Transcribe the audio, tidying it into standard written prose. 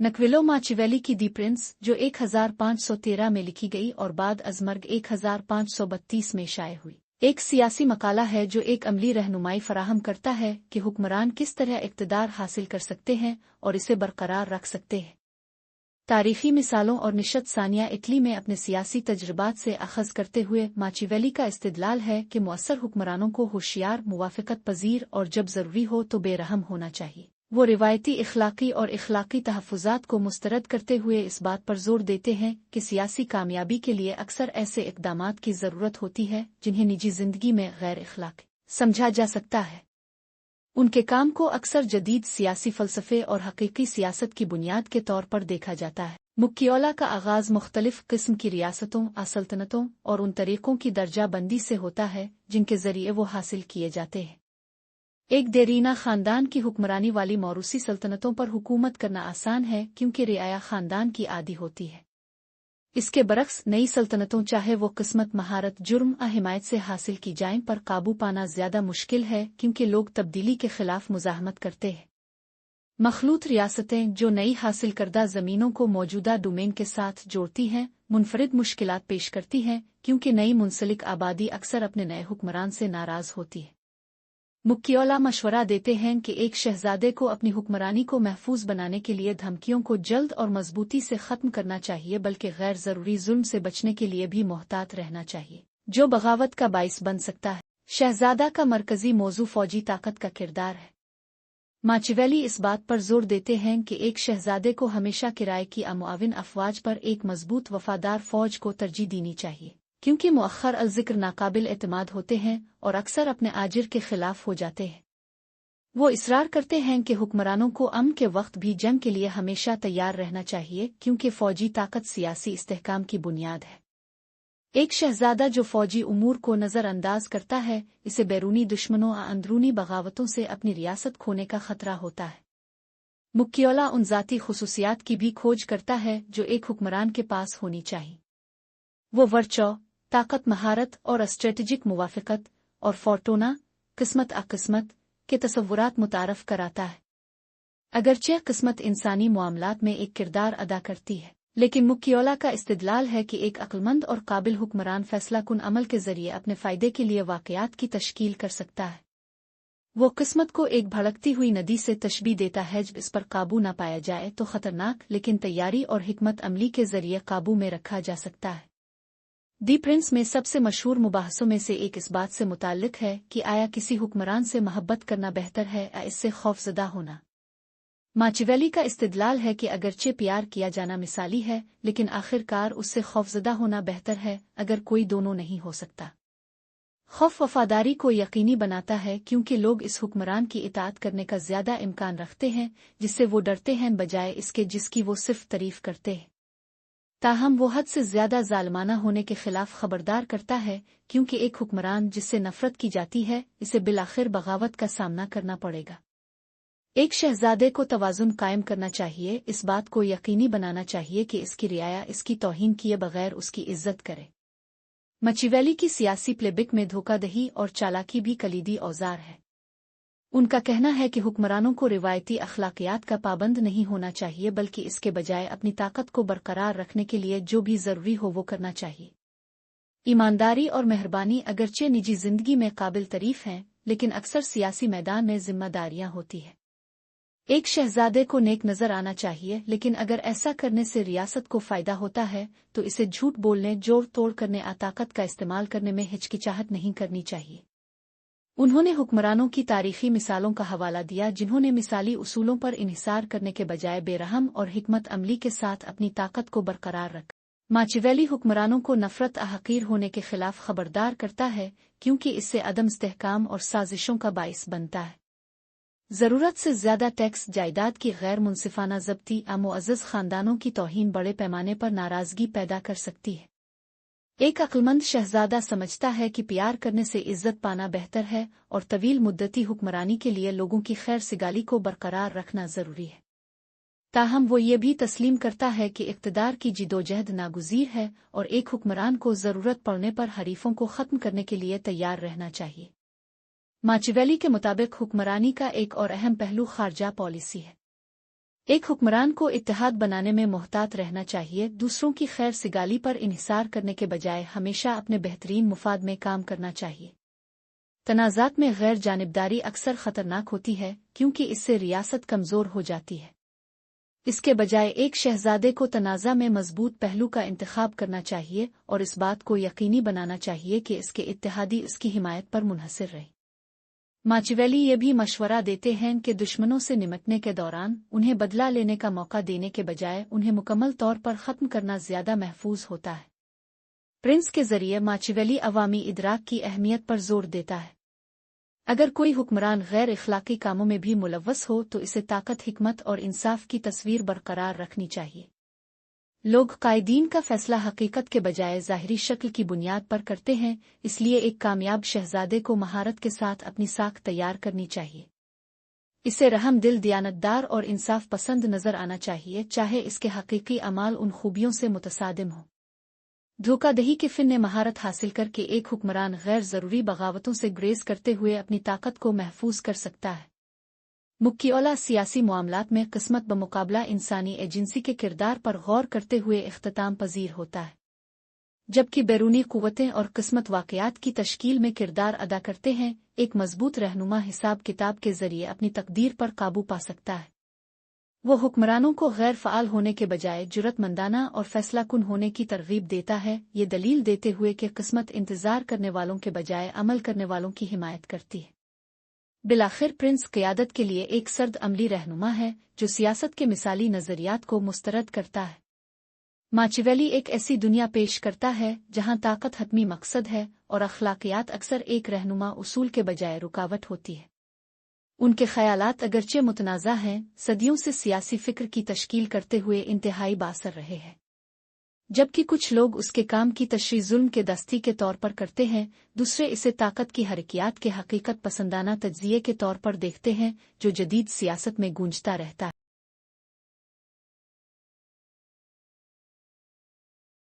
नकविलो माचिवेली की दी प्रिंस, जो 1513 में लिखी गई और बाद अजमर्ग 1532 में शाये हुई, एक सियासी मकाला है जो एक अमली रहनुमाई फराहम करता है कि हुक्मरान किस तरह इक़्तिदार हासिल कर सकते हैं और इसे बरकरार रख सकते हैं। तारीखी मिसालों और निशत सानिया इटली में अपने सियासी तजुर्बात से अखज़ करते हुए माचिवेली का इस्तिदलाल है कि मुअस्सर हुक्मरानों को होशियार, मुवाफ़क़त पज़ीर और जब ज़रूरी हो तो बेरहम होना चाहिए। वो रिवायती इखलाकी और इखलाकी तहफ़्फ़ुज़ात को मुस्तरद करते हुए इस बात पर जोर देते हैं कि सियासी कामयाबी के लिए अक्सर ऐसे इक़दामात की ज़रूरत होती है जिन्हें निजी ज़िंदगी में गैर इखलाकी समझा जा सकता है। उनके काम को अक्सर जदीद सियासी फ़लसफ़े और हकीकी सियासत की बुनियाद के तौर पर देखा जाता है। मुक्कियोला का आगाज़ मुख्तलिफ़ किस्म की रियासतों, सल्तनतों और उन तरीक़ों की दर्जा बंदी से होता है जिनके ज़रिए वो हासिल किए जाते हैं। एक देरीना ख़ानदान की हुक्मरानी वाली मौरूसी सल्तनतों पर हुकूमत करना आसान है क्योंकि रियाया ख़ानदान की आदि होती है। इसके बरक्स नई सल्तनतों, चाहे वो किस्मत, महारत, जुर्म हिमायत से हासिल की जाएं, पर काबू पाना ज़्यादा मुश्किल है क्योंकि लोग तब्दीली के ख़िलाफ़ मुज़ाहमत करते हैं। मखलूत रियासतें जो नई हासिल करदा ज़मीनों को मौजूदा डोमेन के साथ जोड़ती हैं, मुनफरिद मुश्किलात पेश करती हैं क्योंकि नई मुंसलिक आबादी अक्सर अपने नए हुक्मरान से नाराज़ होती है। मुक्कियोला मशवरा देते हैं कि एक शहजादे को अपनी हुक्मरानी को महफूज बनाने के लिए धमकियों को जल्द और मजबूती से ख़त्म करना चाहिए, बल्कि गैर ज़रूरी जुल्म से बचने के लिए भी मोहतात रहना चाहिए, जो बगावत का बाइस बन सकता है। शहजादा का मरकज़ी मौजू फ़ौजी ताकत का किरदार है। माचिवेली इस बात पर जोर देते हैं कि एक शहजादे को हमेशा किराए की मुआविन अफ़वाज पर एक मजबूत वफ़ादार फ़ौज को तरजीह देनी चाहिए, क्योंकि मुअख्खर अल-ज़िक्र नाकाबिल एतमाद होते हैं और अक्सर अपने आजिर के ख़िलाफ़ हो जाते हैं। वो इसरार करते हैं कि हुक्मरानों को अमन के वक्त भी जंग के लिए हमेशा तैयार रहना चाहिए, क्योंकि फ़ौजी ताकत सियासी इस्तेहकाम की बुनियाद है। एक शहजादा जो फ़ौजी उमूर को नज़रअंदाज करता है, इसे बैरूनी दुश्मनों, अंदरूनी बगावतों से अपनी रियासत खोने का खतरा होता है। मुक्कियोला उन ज़ाती खुसूसियात की भी खोज करता है जो एक हुक्मरान के पास होनी चाहिए। वो वर्चौ, ताकत, महारत और स्ट्रेटजिक मुवाफ़क़त और फ़ोर्टूना, किस्मत अकिस्मत के तसव्वुरात मुतारफ़ कराता है। अगरचे किस्मत इंसानी मामलात में एक किरदार अदा करती है, लेकिन मुक्कियोला का इस्तिदलाल है कि एक अक्लमंद और काबिल हुक्मरान फैसला कुन अमल के ज़रिए अपने फ़ायदे के लिए वाक़यात की तश्कील कर सकता है। वो किस्मत को एक भड़कती हुई नदी से तशबीह देता है, जब इस पर काबू न पाया जाए तो ख़तरनाक, लेकिन तैयारी और हिकमत अमली के ज़रिए काबू में रखा जा सकता है। दी प्रिंस में सबसे मशहूर मुबाहसों में से एक इस बात से मुताल्लिक है कि आया किसी हुक्मरान से मोहब्बत करना बेहतर है या इससे खौफज़दा होना। माचिवेली का इस्तिदलाल है कि अगरचे प्यार किया जाना मिसाली है, लेकिन आखिरकार उससे खौफज़दा होना बेहतर है अगर कोई दोनों नहीं हो सकता। खौफ वफादारी को यकीनी बनाता है क्योंकि लोग इस हुक्मरान की इताअत करने का ज़्यादा इम्कान रखते हैं जिससे वो डरते हैं, बजाय इसके जिसकी वो सिर्फ तारीफ करते हैं। ताहम वो हद से ज़्यादा ज़ालिमाना होने के ख़िलाफ़ खबरदार करता है, क्योंकि एक हुक्मरान जिससे नफ़रत की जाती है, इसे बिलाखिर बगावत का सामना करना पड़ेगा। एक शहजादे को तवाज़ुन कायम करना चाहिए, इस बात को यकीनी बनाना चाहिए कि इसकी रियाया इसकी तौहीन किए बगैर उसकी इज़्ज़त करे। माचिवेली की सियासी प्लेबिक में धोखाधड़ी और चालाकी भी कलीदी औज़ार है। उनका कहना है कि हुक्मरानों को रिवायती अखलाकियात का पाबंद नहीं होना चाहिए, बल्कि इसके बजाय अपनी ताकत को बरकरार रखने के लिए जो भी ज़रूरी हो वो करना चाहिए। ईमानदारी और मेहरबानी अगरचे निजी ज़िंदगी में काबिल तारीफ़ हैं, लेकिन अक्सर सियासी मैदान में ज़िम्मेदारियाँ होती है। एक शहजादे को नेक नज़र आना चाहिए, लेकिन अगर ऐसा करने से रियासत को फ़ायदा होता है तो इसे झूठ बोलने, जोड़ तोड़ करने, ताकत का इस्तेमाल करने में हिचकिचाहट नहीं करनी चाहिए। उन्होंने हुक्मरानों की तारीखी मिसालों का हवाला दिया जिन्होंने मिसाली उसूलों पर इन्हिसार करने के बजाय बेरहम और हिकमत अमली के साथ अपनी ताकत को बरकरार रखा। माचिवेली हुक्मरानों को नफ़रत हक़ीर होने के ख़िलाफ़ खबरदार करता है, क्योंकि इससे अदम इस्तेहकाम और साजिशों का बाइस बनता है। ज़रूरत से ज़्यादा टैक्स, जायदाद की गैर मुनसिफाना ज़ब्ती मुअज़्ज़ज़ ख़ानदानों की तौहीन बड़े पैमाने पर नाराज़गी पैदा कर सकती है। एक अक्लमंद शहजादा समझता है कि प्यार करने से इज़्ज़त पाना बेहतर है और तवील मुद्दती हुक्मरानी के लिए लोगों की खैर सिगाली को बरकरार रखना ज़रूरी है। ताहम वो ये भी तस्लीम करता है कि इक़्तिदार की जिदोजहद नागुज़ीर है और एक हुक्मरान को ज़रूरत पड़ने पर हरीफों को ख़त्म करने के लिए तैयार रहना चाहिए। माचिवेली के मुताबिक हुक्मरानी का एक और अहम पहलू ख़ारजा पॉलिसी है। एक हुक्मरान को इत्तेहाद बनाने में मोहतात रहना चाहिए, दूसरों की खैर सिगाली पर इन्हिसार करने के बजाय हमेशा अपने बेहतरीन मुफाद में काम करना चाहिए। तनाज़ात में गैर जानिबदारी अक्सर खतरनाक होती है क्योंकि इससे रियासत कमज़ोर हो जाती है। इसके बजाय एक शहजादे को तनाज़ा में मजबूत पहलू का इंतखाब करना चाहिए और इस बात को यकीनी बनाना चाहिए कि इसके इत्तेहादी उसकी हिमायत पर मुनहसर रहे। माचिवेली ये भी मशवरा देते हैं कि दुश्मनों से निपटने के दौरान उन्हें बदला लेने का मौका देने के बजाय उन्हें मुकम्मल तौर पर ख़त्म करना ज़्यादा महफूज होता है। प्रिंस के ज़रिए माचिवेली अवामी इदराक की अहमियत पर जोर देता है। अगर कोई हुक्मरान गैर इखलाकी कामों में भी मुलव्वस हो तो इसे ताकत, हिकमत और इंसाफ की तस्वीर बरकरार रखनी चाहिए। लोग कायदीन का फैसला हकीकत के बजाय ज़ाहिरी शक्ल की बुनियाद पर करते हैं, इसलिए एक कामयाब शहजादे को महारत के साथ अपनी साख तैयार करनी चाहिए। इसे रहम दिल, दियानतदार और इंसाफ पसंद नजर आना चाहिए, चाहे इसके हकीकी अमाल उन खूबियों से मुतसादिम हो। धोखादही के फ़न में महारत हासिल करके एक हुक्मरान गैर ज़रूरी बगावतों से ग्रेज करते हुए अपनी ताकत को महफूज कर सकता है। मुक्कीओला सियासी मामलात में किस्मत बमुकाबला इंसानी एजेंसी के किरदार पर गौर करते हुए इख्तिताम पजीर होता है, जबकि बैरूनी कुव्वतें और किस्मत वाक़यात की तश्कील में किरदार अदा करते हैं। एक मजबूत रहनुमा हिसाब किताब के ज़रिए अपनी तकदीर पर काबू पा सकता है। वो हुक्मरानों को गैर फ़आल होने के बजाय जुर्रतमंदाना और फैसलाकुन होने की तरगीब देता है, ये दलील देते हुए कि किस्मत इंतज़ार करने वालों के बजाय अमल करने वालों की हिमायत करती है। बिलाखिर प्रिंस क़यादत के लिए एक सर्द अमली रहनुमा है जो सियासत के मिसाली नज़रियात को मुस्तरद करता है। माचिवेली एक ऐसी दुनिया पेश करता है जहां ताकत हतमी मकसद है और अखलाकियात अक्सर एक रहनुमा उसूल के बजाय रुकावट होती है। उनके ख़यालात अगरचे मुतनाज़ा हैं, सदियों से सियासी फ़िक्र की तश्कील करते हुए इंतहाई बासर रहे हैं, जबकि कुछ लोग उसके काम की तशरीह जुल्म के दस्ती के तौर पर करते हैं, दूसरे इसे ताकत की हरकियात के हकीकत पसंदाना तज्ज़िये के तौर पर देखते हैं जो जदीद सियासत में गूंजता रहता है।